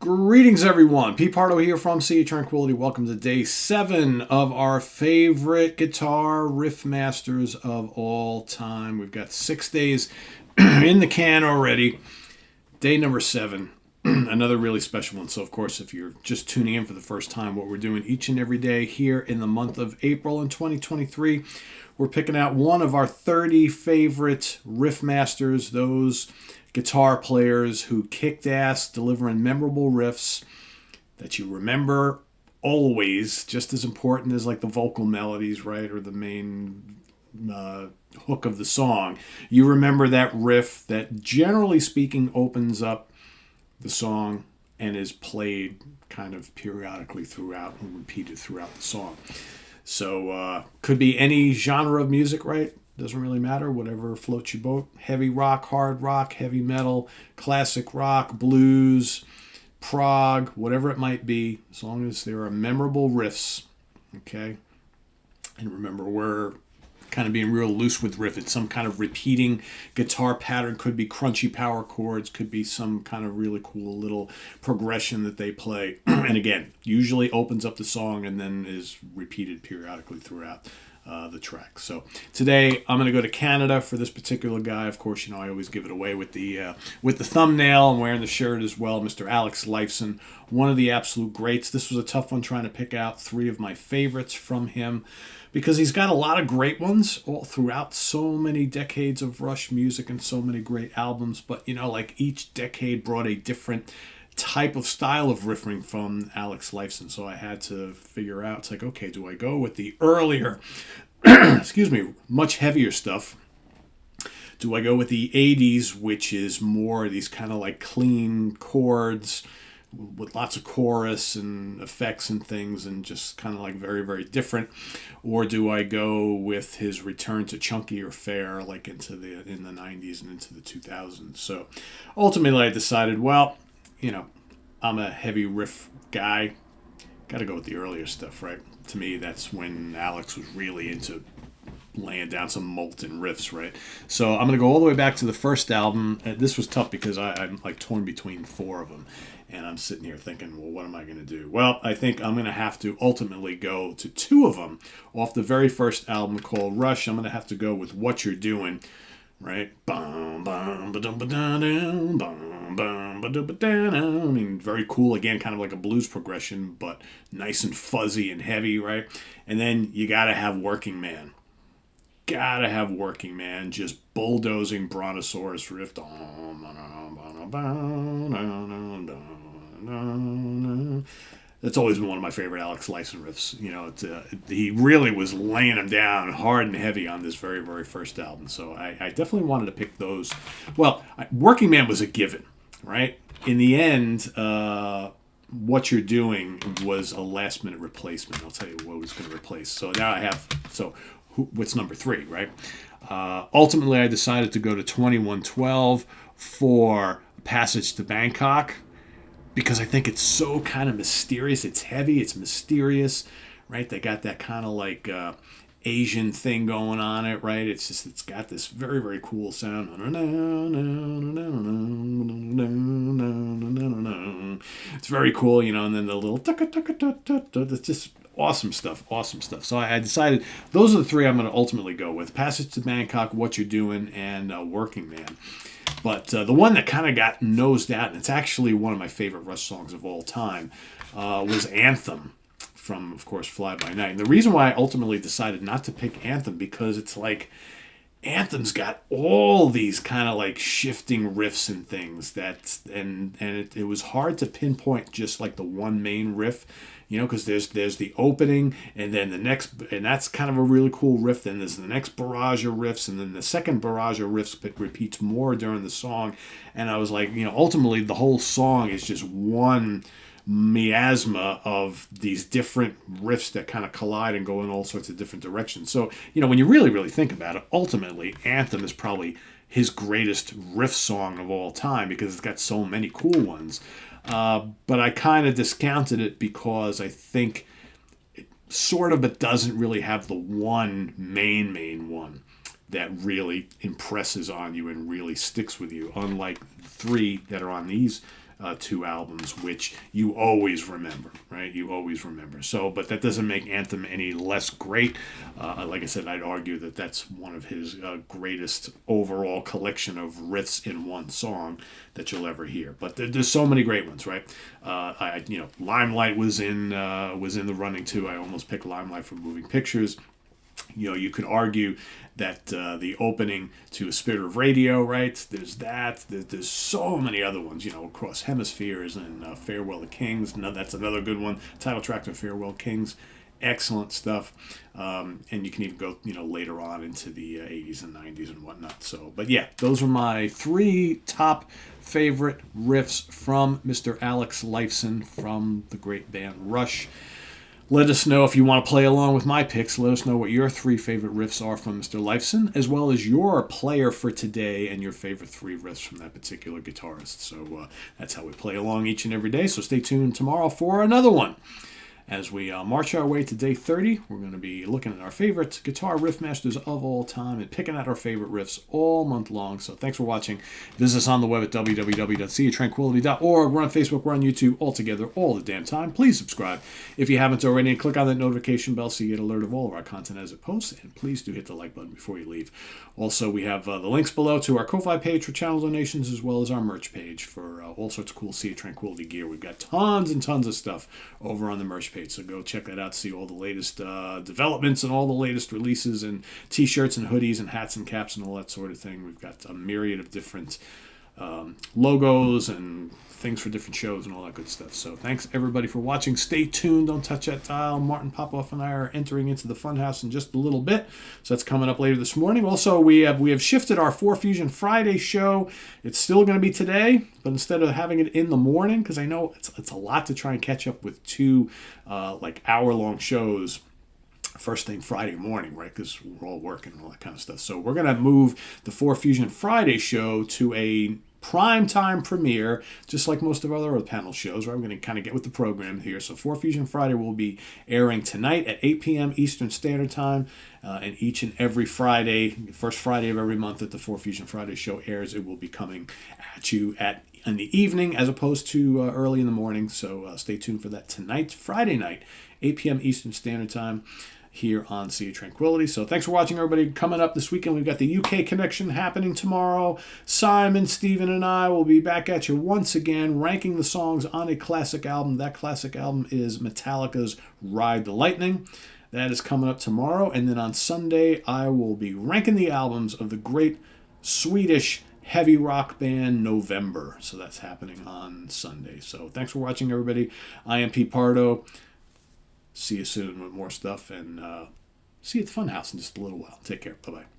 Greetings, everyone. Pete Pardo here from Sea of Tranquility. Welcome to day 7 of our favorite guitar Riff-Masters of all time. We've got 6 days in the can already. Day number 7, another really special one. So, of course, if you're just tuning in for the first time, what we're doing each and every day here in the month of April in 2023, we're picking out one of our 30 favorite Riff-Masters, those guitar players who kicked ass delivering memorable riffs that you remember always, just as important as like the vocal melodies, right, or the main hook of the song. You remember that riff that, generally speaking, opens up the song and is played kind of periodically throughout and repeated throughout the song. So could be any genre of music, right? Doesn't really matter, whatever floats your boat. Heavy rock, hard rock, heavy metal, classic rock, blues, prog, whatever it might be, as long as there are memorable riffs, okay? And remember, we're kind of being real loose with riff. It's some kind of repeating guitar pattern. Could be crunchy power chords, could be some kind of really cool little progression that they play. And again, usually opens up the song and then is repeated periodically throughout the track. So today I'm going to go to Canada for this particular guy. Of course, you know I always give it away with the thumbnail. I'm wearing the shirt as well. Mr. Alex Lifeson, one of the absolute greats. This was a tough one trying to pick out 3 of my favorites from him because he's got a lot of great ones all throughout so many decades of Rush music and so many great albums. But you know, like each decade brought a different type of style of riffing from Alex Lifeson. So I had to figure out, it's like, okay, do I go with the earlier, excuse me, much heavier stuff? Do I go with the 80s, which is more these kind of like clean chords with lots of chorus and effects and things and just kind of like very, very different? Or do I go with his return to chunkier fare like in the 90s and into the 2000s? So ultimately I decided, well, you know, I'm a heavy riff guy. Got to go with the earlier stuff, right? To me, that's when Alex was really into laying down some molten riffs, right? So I'm going to go all the way back to the first album. This was tough because I'm like torn between 4 of them. And I'm sitting here thinking, well, what am I going to do? Well, I think I'm going to have to ultimately go to 2 of them off the very first album called Rush. I'm going to have to go with What You're Doing, right? Bum, bum, ba-dum, ba-dum, bum, bum, ba-dum, ba-dum. I mean, very cool. Again, kind of like a blues progression, but nice and fuzzy and heavy, right? And then you got to have Working Man. Gotta have Working Man, just bulldozing Brontosaurus riff. That's always been one of my favorite Alex Lifeson riffs. You know, he really was laying them down hard and heavy on this very, very first album. So I definitely wanted to pick those. Well, Working Man was a given, right? In the end, What You're Doing was a last-minute replacement. I'll tell you what was going to replace. So now I have... what's number 3, right? Ultimately, I decided to go to 2112 for Passage to Bangkok because I think it's so kind of mysterious. It's heavy. It's mysterious, right? They got that kind of like Asian thing going on it, right? It's got this very, very cool sound. It's very cool, you know, and then the little it's just awesome stuff. So I decided those are the 3 I'm going to ultimately go with: Passage to Bangkok, What You're Doing, and Working Man. But the one that kind of got nosed out, and it's actually one of my favorite Rush songs of all time, was Anthem from, of course, Fly By Night. And the reason why I ultimately decided not to pick Anthem, because it's like Anthem's got all these kind of like shifting riffs and things it was hard to pinpoint just like the one main riff, you know, because there's the opening and then the next, and that's kind of a really cool riff. Then there's the next barrage of riffs, and then the second barrage of riffs repeats more during the song. And I was like, you know, ultimately the whole song is just one miasma of these different riffs that kind of collide and go in all sorts of different directions. So, you know, when you really, really think about it, ultimately Anthem is probably his greatest riff song of all time because it's got so many cool ones. But I kind of discounted it because I think it sort of, but doesn't really have the one main one that really impresses on you and really sticks with you, unlike 3 that are on these two albums, which you always remember, right? You always remember. So, but that doesn't make Anthem any less great. Like I said, I'd argue that that's one of his greatest overall collection of riffs in one song that you'll ever hear. But there's so many great ones, right? Limelight was in the running too. I almost picked Limelight from Moving Pictures. You could argue that the opening to A Spirit of Radio, right? There's that. There's so many other ones, Across Hemispheres and Farewell to Kings. No, that's another good one. Title track to Farewell Kings. Excellent stuff. And you can even go, later on into the 80s and 90s and whatnot. So, but yeah, those are my 3 top favorite riffs from Mr. Alex Lifeson from the great band Rush. Let us know if you want to play along with my picks. Let us know what your 3 favorite riffs are from Mr. Lifeson, as well as your player for today and your favorite 3 riffs from that particular guitarist. So that's how we play along each and every day. So stay tuned tomorrow for another one. As we march our way to day 30, we're going to be looking at our favorite guitar riff masters of all time and picking out our favorite riffs all month long. So thanks for watching. Visit us on the web at www.seaoftranquility.org. We're on Facebook, we're on YouTube, all together, all the damn time. Please subscribe if you haven't already, and click on that notification bell so you get alert of all of our content as it posts. And please do hit the like button before you leave. Also, we have the links below to our Ko-Fi page for channel donations, as well as our merch page for all sorts of cool Sea of Tranquility gear. We've got tons and tons of stuff over on the merch page. So go check that out, see all the latest developments and all the latest releases and t-shirts and hoodies and hats and caps and all that sort of thing. We've got a myriad of different logos and things for different shows and all that good stuff. So thanks everybody for watching. Stay tuned. Don't touch that dial. Martin Popoff and I are entering into the Funhouse in just a little bit. So that's coming up later this morning. Also, we have shifted our 4 Fusion Friday show. It's still going to be today, but instead of having it in the morning, because I know it's a lot to try and catch up with 2 hour-long shows first thing Friday morning, right? Because we're all working and all that kind of stuff. So we're going to move the 4 Fusion Friday show to a primetime premiere, just like most of our other panel shows, right? We're going to kind of get with the program here. So 4 Fusion Friday will be airing tonight at 8 p.m. Eastern Standard Time. And each and every Friday, first Friday of every month that the 4 Fusion Friday show airs, it will be coming at you in the evening as opposed to early in the morning. So stay tuned for that tonight, Friday night, 8 p.m. Eastern Standard Time, here on Sea of Tranquility. So thanks for watching, everybody. Coming up this weekend, we've got the UK connection happening tomorrow. Simon, Steven, and I will be back at you once again, ranking the songs on a classic album. That classic album is Metallica's Ride the Lightning. That is coming up tomorrow. And then on Sunday, I will be ranking the albums of the great Swedish heavy rock band November. So that's happening on Sunday. So thanks for watching, everybody. I am Pete Pardo. See you soon with more stuff, and see you at the Funhouse in just a little while. Take care. Bye-bye.